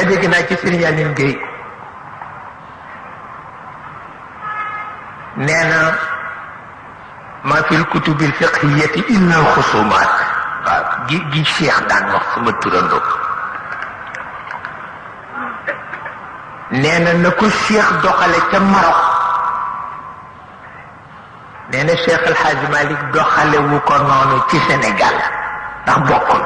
waaye dégg naa ci Serigne Aline Gueye nee na ma fil kutubil fiqhiyati illa al xusumaat waaw gi Cheikh daan wax sama turandoo nee na ko Cheikh doxale ca Maroc nee na Cheikh El Hadj Malick doxale wu ko noonu ci Sénégal ndax bokkul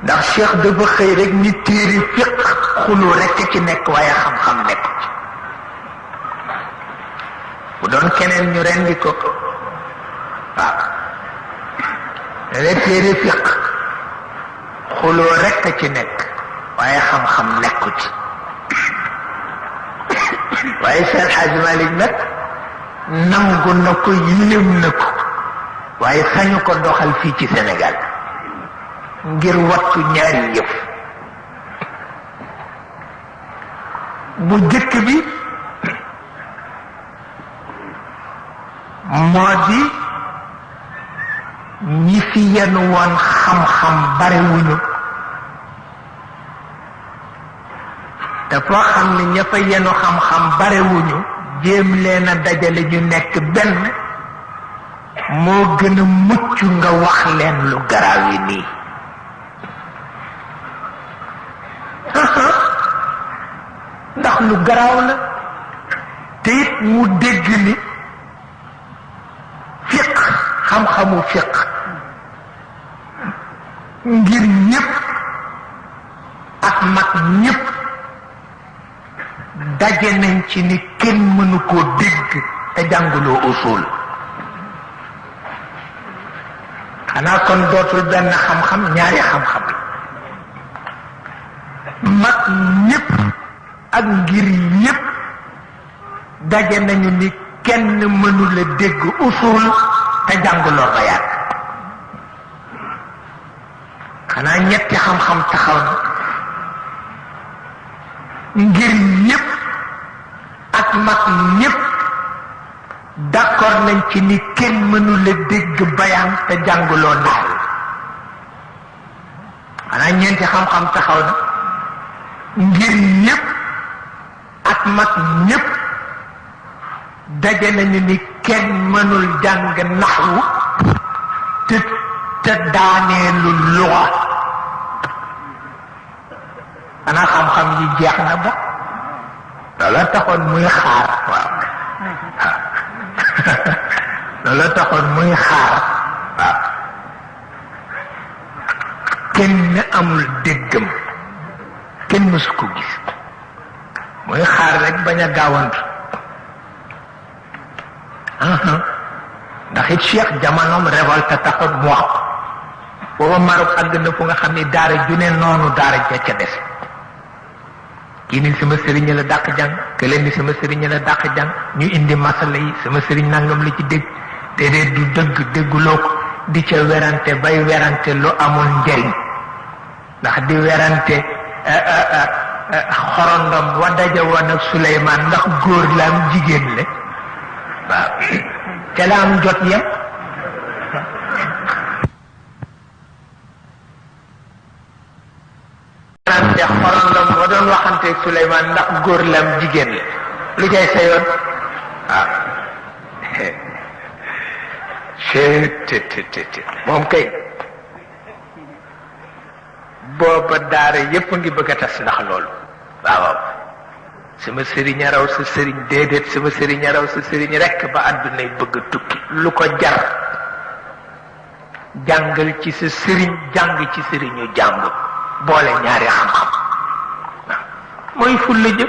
ndax Cheikh dafa xëy rek ni téere fiq xuloo rekk ci nekk waaye xam-xam nekk ci bu doon keneen ñu rendi ko waaw ne téere fiq xuloo rekk ci nekk waaye xam-xam nekku ci waaye Cheikh Hadji Malick nag nangu na ko yéem na ko waaye sañu ko doxal fii ci Sénégal ngir wattu ñaari yëf bu jëkk bi moo di ñi fi yenu woon xam-xam barewuñu te foo xam ne ña fa yenu xam-xam barewuñu jéem leen a dajale ñu nekk benn moo gën a mucc nga wax leen lu garaaw yi nii ndax lu garaaw la te it mu dégg ni fiq xam-xamu fiq ngir ñépp ak mag ñépp daje nañ ci ni kenn mënu koo dégg te jànguloo usul xanaa kon dootul benn xam-xam ñaari xam-xam mag ñépp ak ngir yépp daje nañu ni kenn mënula dégg usul te jànguloo bayaat xanaa ñetti xam-xam taxaw na ngir ñépp ak mag ñépp d'accord nañ ci ni kenn mënula dégg bayaan te jànguloo naxu xanaa ñeenti xam-xam taxaw na ngir ñépp ak mag ñépp daje nañu ni kenn mënul jàng naxwu te daaneelu luxa xanaa xam-xam yi jeex na ba loola taxoon muy xaar waaw loola taxoon muy xaar waaw kenn amul déggam kenn mësu ko gis muy xaar rek bañ a gaawantu ndax it Cheikh jamonoom révolte taxoon mu wax ko booba Maroc àgg na fu nga xam ni daara ju ne noonu daara ja ca des kii ni sama sëriñ la dàq jàng kële ni sama sëriñ la dàq jàng ñu indi masala yi sama sëriñ nangam la ci dégg te dee du dëgg dégguloo ko di ca werante bay werante lu amul njëriñ ndax di werante xorondom wa daje woon ak Suleymaan ndax góor la am jigéen la waaw te la am jot yam werante xorondom wa doon waxante ak Suleymaan ndax góor la am jigéen la lu cay sa yoon waaw moom kay booba daara yépp ngi bëgg a tas ndax loolu waaw sama sëriñ a raw sa sëriñ déedéet sama sëriñ a raw sa sëriñ rekk ba àddunay bëgg a tukki lu ko jar jàngal ci sa sëriñ jàng ci sëriñu jàmbur boole ñaari xam-xam waaw mooy fulla jë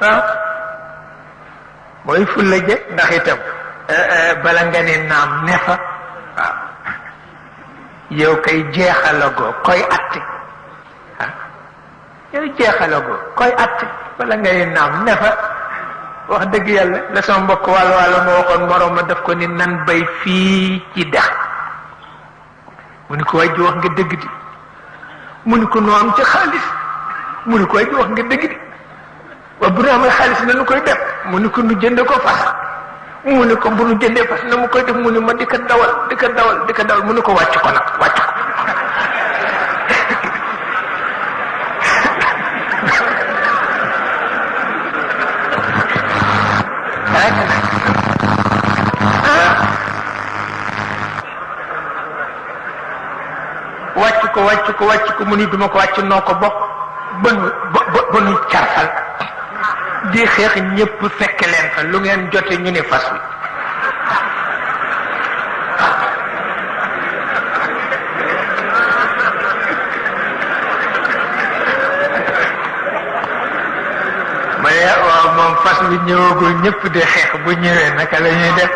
waaw mooy fulla jë ndax itam bala nga ne naam ne fa waaw yow kay jeexalagoo koy atte ah yow jeexalagoo koy atte bala ngay naam ne fa wax dëgg yàlla la sama mbokk wàllu ma waxoon moroom ma daf ko ni nan bay fii ci dex mu ni ko waay ji wax nga dëgg di mu ni ko noo am ca xaalis mu ni ko waay ji wax nga dëgg di waaw bu nu amee xaalis na nu koy def mu ni ko nu jënde ko fas mu ni ko bu nu jëndee fas na mu koy def mu ni ma di ko dawal mu ni ko wàcc ko nag wàcc ko wàcc ko mu ni duma ko wàcc noo ko bokk ba nu carfal di xeex ñépp fekk leen fa lu ngeen jote ñu ne fas wi ma ne waaw moom fas wi ñëwagul ñépp di xeex bu ñëwee naka la ñuy def